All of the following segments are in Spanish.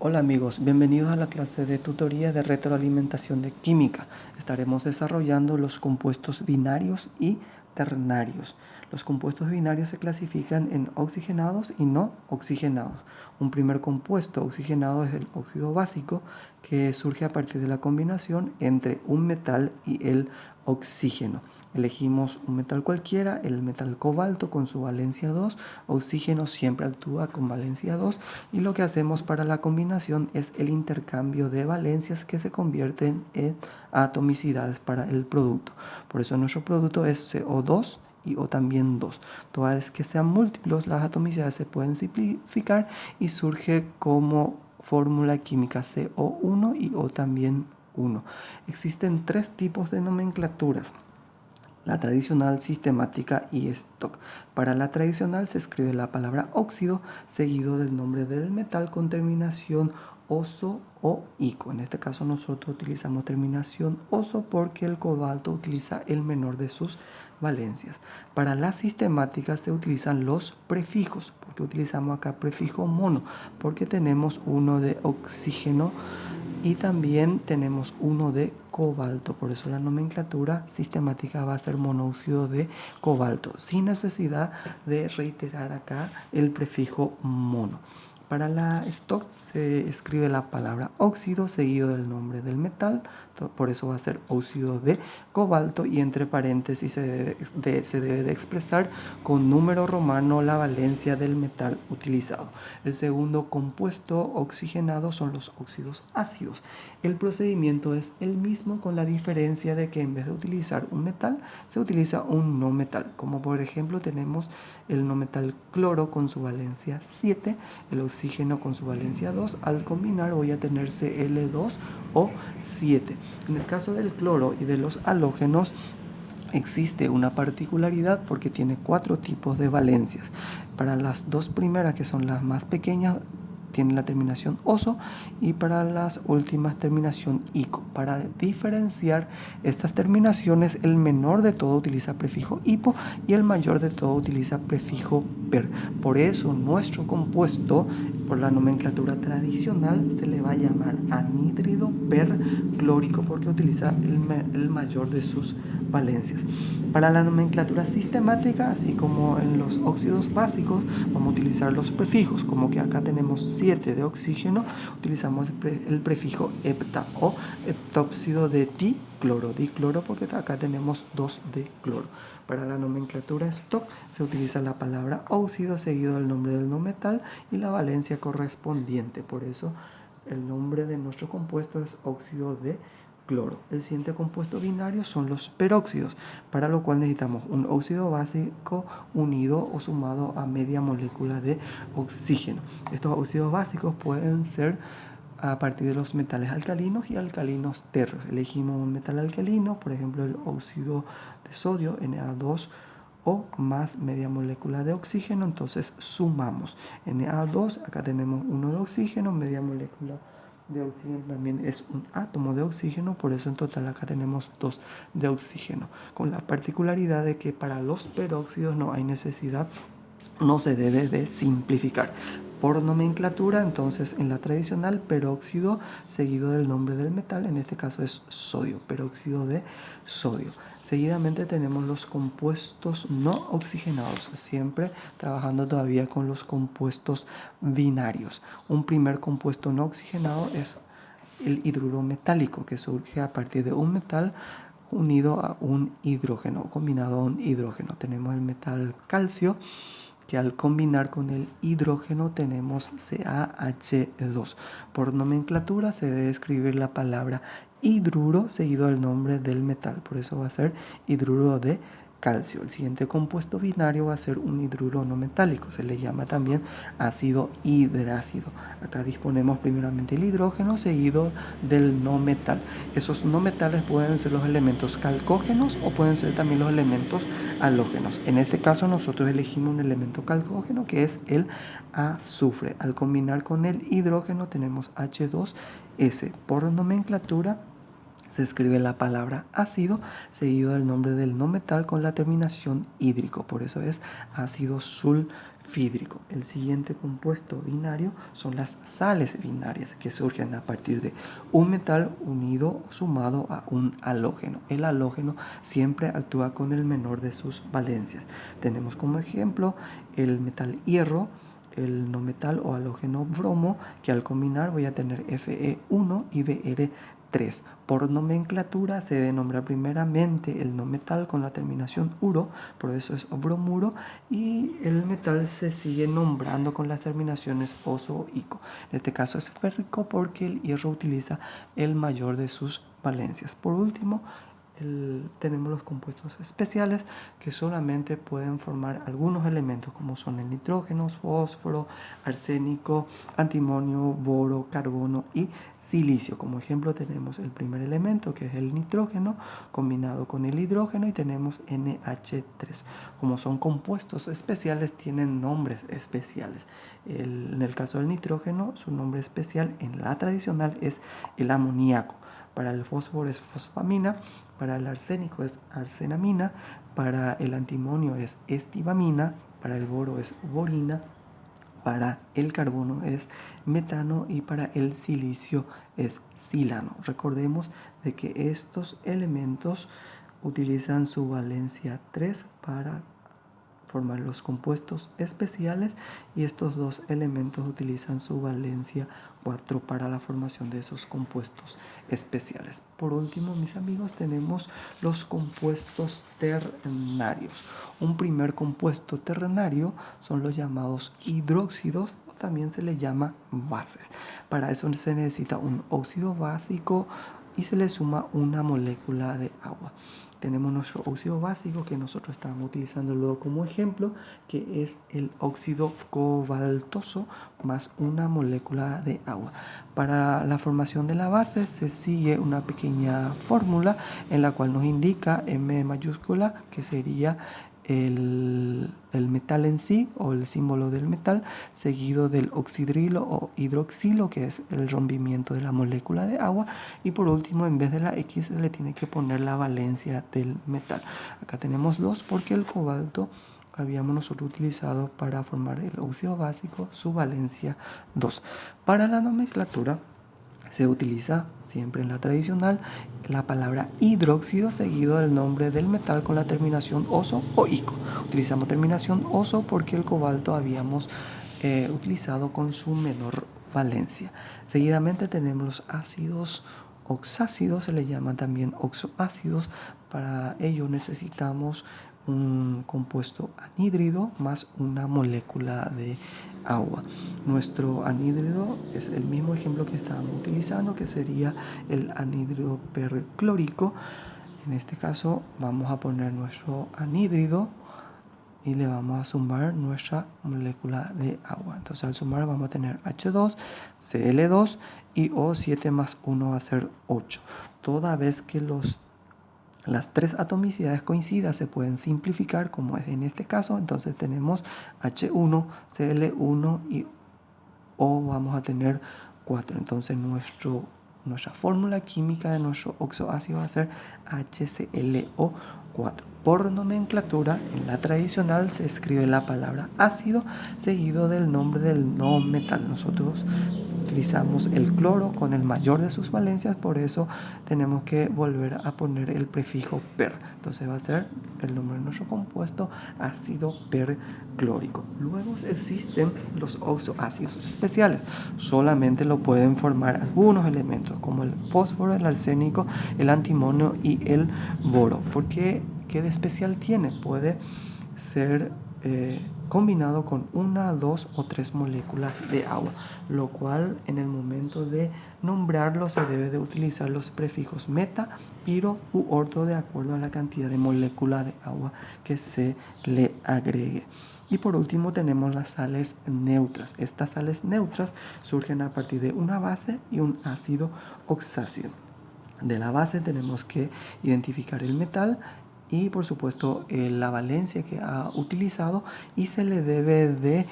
Hola amigos, bienvenidos a la clase de tutoría de retroalimentación de química. Estaremos desarrollando los compuestos binarios y ternarios. Los compuestos binarios se clasifican en oxigenados y no oxigenados. Un primer compuesto oxigenado es el óxido básico, que surge a partir de la combinación entre un metal y el oxígeno. Elegimos un metal cualquiera, el metal cobalto con su valencia 2, oxígeno siempre actúa con valencia 2 y lo que hacemos para la combinación es el intercambio de valencias que se convierten en atomicidades para el producto. Por eso nuestro producto es CO2 y O también 2. Toda vez que sean múltiplos, las atomicidades se pueden simplificar y surge como fórmula química CO1 y O también 1. Existen tres tipos de nomenclaturas: la tradicional, sistemática y stock. Para la tradicional se escribe la palabra óxido seguido del nombre del metal con terminación oso o ico. En este caso nosotros utilizamos terminación oso porque el cobalto utiliza el menor de sus valencias. Para la sistemática se utilizan los prefijos. ¿Por qué utilizamos acá prefijo mono? Porque tenemos uno de oxígeno y también tenemos uno de cobalto. Por eso la nomenclatura sistemática va a ser monóxido de cobalto, sin necesidad de reiterar acá el prefijo mono. Para la stock se escribe la palabra óxido seguido del nombre del metal, por eso va a ser óxido de cobalto, y entre paréntesis se debe de expresar con número romano la valencia del metal utilizado. El segundo compuesto oxigenado son los óxidos ácidos. El procedimiento es el mismo, con la diferencia de que en vez de utilizar un metal se utiliza un no metal, como por ejemplo tenemos el no metal cloro con su valencia 7, el oxígeno con su valencia 2. Al combinar voy a tener Cl2O7. En el caso del cloro y de los halógenos existe una particularidad porque tiene 4 tipos de valencias. Para las dos primeras, que son las más pequeñas, tiene la terminación oso, y para las últimas terminación ico. Para diferenciar estas terminaciones, el menor de todo utiliza prefijo hipo y el mayor de todo utiliza prefijo per. Por eso nuestro compuesto, por la nomenclatura tradicional, se le va a llamar anhídrido perclórico porque utiliza el mayor de sus valencias. Para la nomenclatura sistemática, así como en los óxidos básicos, vamos a utilizar los prefijos, como que acá tenemos 7 de oxígeno, utilizamos el prefijo hepta o heptóxido de dicloro, dicloro porque acá tenemos 2 de cloro. Para la nomenclatura stock se utiliza la palabra óxido seguido del nombre del no metal y la valencia correspondiente. Por eso el nombre de nuestro compuesto es óxido de cloro. El siguiente compuesto binario son los peróxidos, para lo cual necesitamos un óxido básico unido o sumado a media molécula de oxígeno. Estos óxidos básicos pueden ser a partir de los metales alcalinos y alcalinos terros. Elegimos un metal alcalino, por ejemplo el óxido de sodio, Na2, o más media molécula de oxígeno, entonces sumamos Na2, acá tenemos uno de oxígeno, media molécula de oxígeno también es un átomo de oxígeno, por eso en total acá tenemos 2 de oxígeno, con la particularidad de que para los peróxidos no hay necesidad, no se debe de simplificar. Por nomenclatura, entonces en la tradicional, peróxido seguido del nombre del metal, en este caso es sodio, peróxido de sodio. Seguidamente tenemos los compuestos no oxigenados, siempre trabajando todavía con los compuestos binarios. Un primer compuesto no oxigenado es el hidruro metálico, que surge a partir de un metal unido a un hidrógeno, combinado a un hidrógeno. Tenemos el metal calcio, que al combinar con el hidrógeno tenemos CaH2. Por nomenclatura se debe escribir la palabra hidruro seguido del nombre del metal, por eso va a ser hidruro de calcio. El siguiente compuesto binario va a ser un hidruro no metálico, se le llama también ácido hidrácido. Acá disponemos primeramente el hidrógeno seguido del no metal. Esos no metales pueden ser los elementos calcógenos o pueden ser también los elementos halógenos. En este caso nosotros elegimos un elemento calcógeno que es el azufre. Al combinar con el hidrógeno tenemos H2S. Por nomenclatura se escribe la palabra ácido seguido del nombre del no metal con la terminación hídrico, por eso es ácido sulfídrico. El siguiente compuesto binario son las sales binarias, que surgen a partir de un metal unido o sumado a un halógeno. El halógeno siempre actúa con el menor de sus valencias. Tenemos como ejemplo el metal hierro, el no metal o halógeno bromo, que al combinar voy a tener Fe1 y Br3. Por nomenclatura se debe nombrar primeramente el no metal con la terminación uro, por eso es bromuro, y el metal se sigue nombrando con las terminaciones oso o ico. En este caso es férrico porque el hierro utiliza el mayor de sus valencias. Por último, tenemos los compuestos especiales que solamente pueden formar algunos elementos como son el nitrógeno, fósforo, arsénico, antimonio, boro, carbono y silicio. Como ejemplo tenemos el primer elemento que es el nitrógeno combinado con el hidrógeno y tenemos NH3. Como son compuestos especiales tienen nombres especiales. En el caso del nitrógeno su nombre especial en la tradicional es el amoníaco. Para el fósforo es fosfamina, para el arsénico es arsenamina, para el antimonio es estibamina, para el boro es borina, para el carbono es metano y para el silicio es silano. Recordemos de que estos elementos utilizan su valencia 3 para formar los compuestos especiales y estos dos elementos utilizan su valencia 4 para la formación de esos compuestos especiales. Por último, mis amigos, tenemos los compuestos ternarios. Un primer compuesto ternario son los llamados hidróxidos, o también se les llama bases. Para eso se necesita un óxido básico y se le suma una molécula de agua. Tenemos nuestro óxido básico que nosotros estamos utilizando luego como ejemplo, que es el óxido cobaltoso más una molécula de agua. Para la formación de la base se sigue una pequeña fórmula en la cual nos indica M mayúscula, que sería el metal en sí o el símbolo del metal, seguido del oxidrilo o hidroxilo, que es el rompimiento de la molécula de agua, y por último en vez de la X le tiene que poner la valencia del metal. Acá tenemos 2 porque el cobalto habíamos nosotros utilizado para formar el óxido básico, su valencia 2. Para la nomenclatura se utiliza siempre en la tradicional la palabra hidróxido seguido del nombre del metal con la terminación oso o ico. Utilizamos terminación oso porque el cobalto habíamos utilizado con su menor valencia. Seguidamente tenemos los ácidos oxácidos, se le llaman también oxoácidos. Para ello necesitamos un compuesto anhídrido más una molécula de agua. Nuestro anhídrido es el mismo ejemplo que estábamos utilizando, que sería el anhídrido perclórico. En este caso vamos a poner nuestro anhídrido y le vamos a sumar nuestra molécula de agua. Entonces al sumar vamos a tener H2, Cl2 y O7 más 1 va a ser 8. Toda vez que las tres atomicidades coincidas se pueden simplificar, como es en este caso. Entonces tenemos H1, Cl1 y O vamos a tener 4. Entonces nuestra fórmula química de nuestro oxoácido va a ser HClO4. Por nomenclatura, en la tradicional se escribe la palabra ácido seguido del nombre del no metal. Nosotros utilizamos el cloro con el mayor de sus valencias, por eso tenemos que volver a poner el prefijo per. Entonces va a ser el nombre de nuestro compuesto ácido perclórico. Luego existen los oxoácidos especiales. Solamente lo pueden formar algunos elementos como el fósforo, el arsénico, el antimonio y el boro. ¿Por qué? ¿Qué de especial tiene? Puede ser combinado con 1, 2 o 3 moléculas de agua, lo cual en el momento de nombrarlo se debe de utilizar los prefijos meta, piro u orto de acuerdo a la cantidad de molécula de agua que se le agregue. Y por último tenemos las sales neutras. Estas sales neutras surgen a partir de una base y un ácido oxácido. De la base tenemos que identificar el metal y por supuesto la valencia que ha utilizado, y se le debe de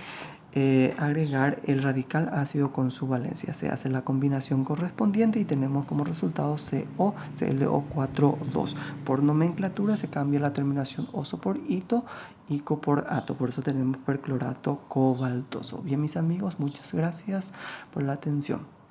agregar el radical ácido con su valencia. Se hace la combinación correspondiente y tenemos como resultado COClO4,2. Por nomenclatura se cambia la terminación oso por ito, ico por ato. Por eso tenemos perclorato cobaltoso. Bien, mis amigos, muchas gracias por la atención.